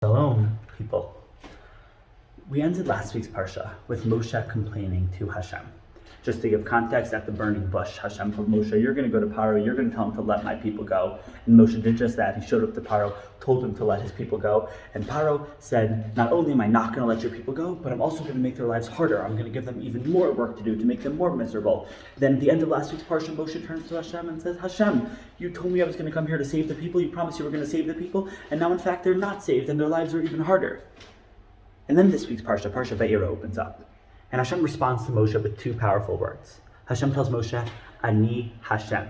Shalom, people. We ended last week's Parsha with Moshe complaining to Hashem. Just to give context, at the burning bush, Hashem told Moshe, you're going to go to Paro, you're going to tell him to let my people go. And Moshe did just that. He showed up to Paro, told him to let his people go. And Paro said, not only am I not going to let your people go, but I'm also going to make their lives harder. I'm going to give them even more work to do to make them more miserable. Then at the end of last week's Parsha, Moshe turns to Hashem and says, Hashem, you told me I was going to come here to save the people. You promised you were going to save the people. And now, in fact, they're not saved and their lives are even harder. And then this week's Parsha Vayera, opens up. And Hashem responds to Moshe with two powerful words. Hashem tells Moshe, Ani Hashem.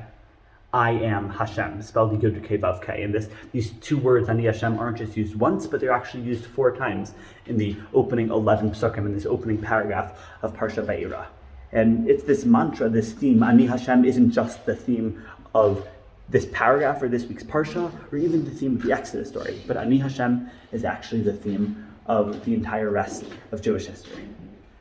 I am Hashem, spelled Yud Kei Vav Kei. And these two words, Ani Hashem, aren't just used once, but they're actually used 4 times in the opening 11 psukim, in this opening paragraph of Parsha Vayera. And it's this mantra, this theme. Ani Hashem isn't just the theme of this paragraph or this week's Parsha, or even the theme of the Exodus story. But Ani Hashem is actually the theme of the entire rest of Jewish history.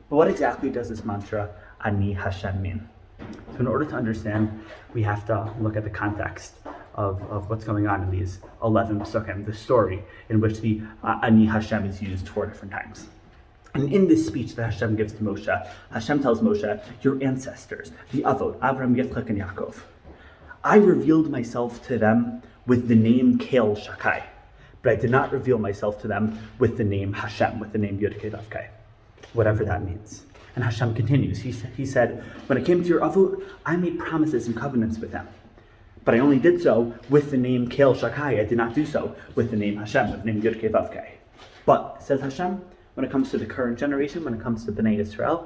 But what exactly does this mantra, Ani Hashem, mean? So in order to understand, we have to look at the context of what's going on in these 11 psukim, the story in which the Ani Hashem is used 4 different times. And in this speech that Hashem gives to Moshe, Hashem tells Moshe, your ancestors, the Avot, Avraham, Yitzchak, and Yaakov, I revealed myself to them with the name Kel Shakai, but I did not reveal myself to them with the name Hashem, with the name Yud Kei Vav Kei, whatever that means. And Hashem continues. He said, when it came to your Avot, I made promises and covenants with them. But I only did so with the name Kel Shakai. I did not do so with the name Hashem, with the name Yud Kei Vav Kei. But, says Hashem, when it comes to the current generation, when it comes to Bnei Yisrael,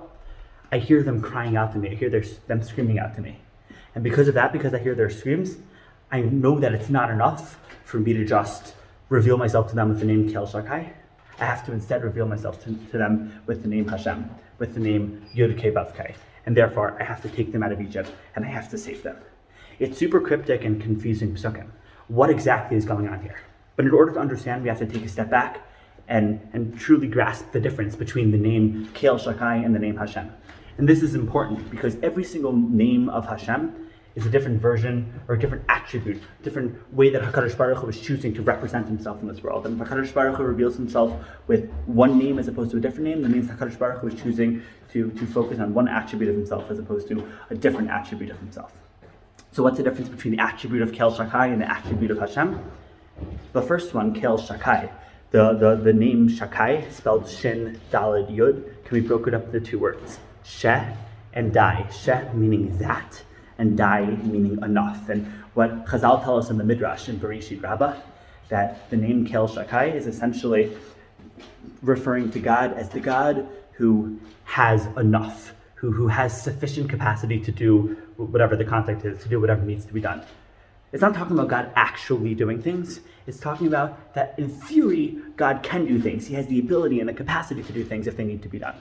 I hear them crying out to me. I hear them screaming out to me. And because of that, because I hear their screams, I know that it's not enough for me to just reveal myself to them with the name Kel Shakai. I have to instead reveal myself to them with the name Hashem, with the name Yud Kei Vav Kei. And therefore, I have to take them out of Egypt, and I have to save them. It's super cryptic and confusing psukim. What exactly is going on here? But in order to understand, we have to take a step back and truly grasp the difference between the name Kel Shakai and the name Hashem. And this is important because every single name of Hashem is a different version or a different attribute, different way that HaKadosh Baruch Hu is choosing to represent himself in this world. And if HaKadosh Baruch Hu reveals himself with one name as opposed to a different name, that means HaKadosh Baruch Hu is choosing to focus on one attribute of himself as opposed to a different attribute of himself. So what's the difference between the attribute of Kel Shakai and the attribute of Hashem? The first one, Kel Shakai, the name Shakai, spelled Shin, Daled, Yud, can be broken up into 2 words, Sheh and Dai. Sheh meaning that, and Dai meaning enough. And what Chazal tell us in the Midrash in Bereshit Rabbah, that the name Kel Shakai is essentially referring to God as the God who has enough, who has sufficient capacity to do whatever the context is, to do whatever needs to be done. It's not talking about God actually doing things. It's talking about that in theory, God can do things. He has the ability and the capacity to do things if they need to be done.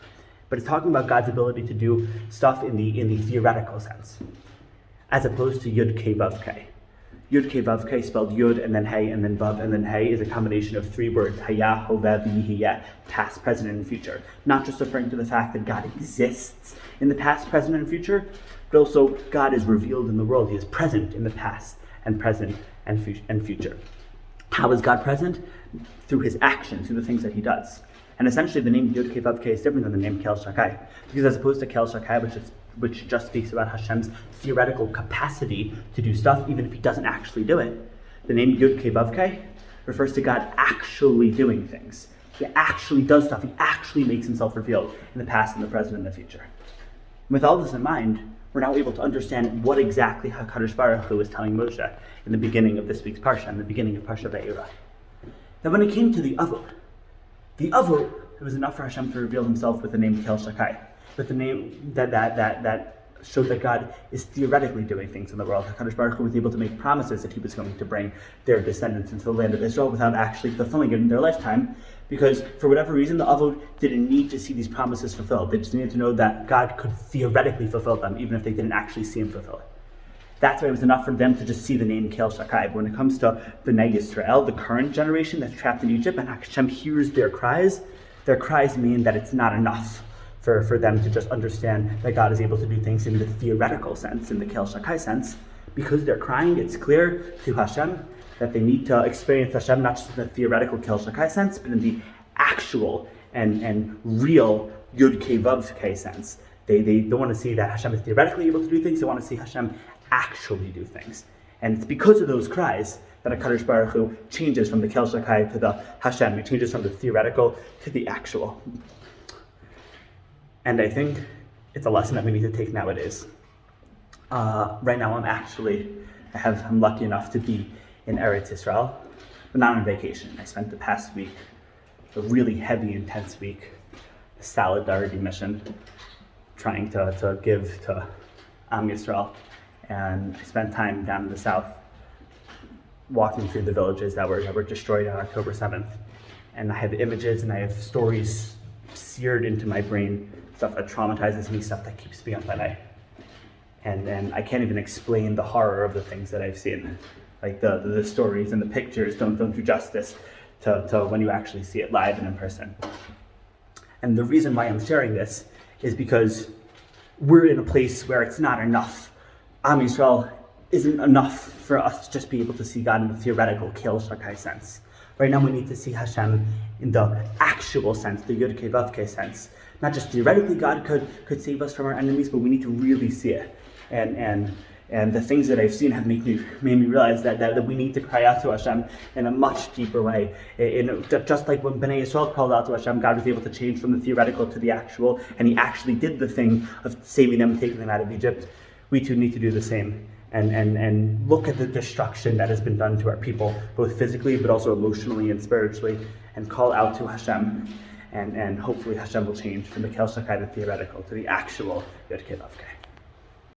But it's talking about God's ability to do stuff in the theoretical sense, as opposed to Yud Kei Vav Kei. Yud Kei Vav Kei, spelled Yud and then Hey and then Vav and then Hey, is a combination of 3 words, Hayah, Hovev, Yihiyeh, past, present, and future. Not just referring to the fact that God exists in the past, present, and future, but also God is revealed in the world. He is present in the past and present and future. How is God present? Through his actions, through the things that he does. And essentially the name Yud Kei Vav Kei is different than the name Kel Shakai. Because as opposed to Kel Shakai, which just speaks about Hashem's theoretical capacity to do stuff, even if he doesn't actually do it, the name Yud Kei Vav Kei refers to God actually doing things. He actually does stuff. He actually makes himself revealed in the past, and the present, and the future. And with all this in mind, we're now able to understand what exactly HaKadosh Baruch Hu was telling Moshe in the beginning of this week's Parsha, in the beginning of Parsha Vayera. That when it came to the Avot, it was enough for Hashem to reveal himself with the name Kel Shakai, with the name that showed that God is theoretically doing things in the world. HaKadosh Baruch Hu was able to make promises that he was going to bring their descendants into the land of Israel without actually fulfilling it in their lifetime, because for whatever reason, the Avot didn't need to see these promises fulfilled. They just needed to know that God could theoretically fulfill them, even if they didn't actually see him fulfill it. That's why it was enough for them to just see the name Kel Shakai. But when it comes to Bnei Yisrael, the current generation that's trapped in Egypt, and Hashem hears their cries mean that it's not enough for them to just understand that God is able to do things in the theoretical sense, in the Kel Shakai sense. Because they're crying, it's clear to Hashem that they need to experience Hashem not just in the theoretical Kel Shakai sense, but in the actual and real Yud Kei Vav Kei sense. They don't want to see that Hashem is theoretically able to do things, they want to see Hashem actually do things. And it's because of those cries that HaKadosh Baruch Hu changes from the Kel Shakai to the Hashem. It changes from the theoretical to the actual. And I think it's a lesson that we need to take nowadays. Right now I'm lucky enough to be in Eretz Yisrael, but not on vacation. I spent the past week, a really heavy, intense week, a solidarity mission, trying to give to Am Yisrael. And I spent time down in the south, walking through the villages that were destroyed on October 7th. And I have images and I have stories seared into my brain, stuff that traumatizes me, stuff that keeps me up at night. And I can't even explain the horror of the things that I've seen. Like the stories and the pictures don't do justice to when you actually see it live and in person. And the reason why I'm sharing this is because we're in a place where it's not enough. Am Yisrael isn't enough for us to just be able to see God in the theoretical Kel Shakai sense. Right now we need to see Hashem in the actual sense, the Yud Kei Vav Kei sense. Not just theoretically God could save us from our enemies, but we need to really see it. And the things that I've seen have made me realize that we need to cry out to Hashem in a much deeper way. Just like when Bnei Yisrael called out to Hashem, God was able to change from the theoretical to the actual, and He actually did the thing of saving them, taking them out of Egypt. We too need to do the same and look at the destruction that has been done to our people, both physically but also emotionally and spiritually, and call out to Hashem. And hopefully Hashem will change from the Kel Shakai, the theoretical, to the actual Yud Kei Vav Kei.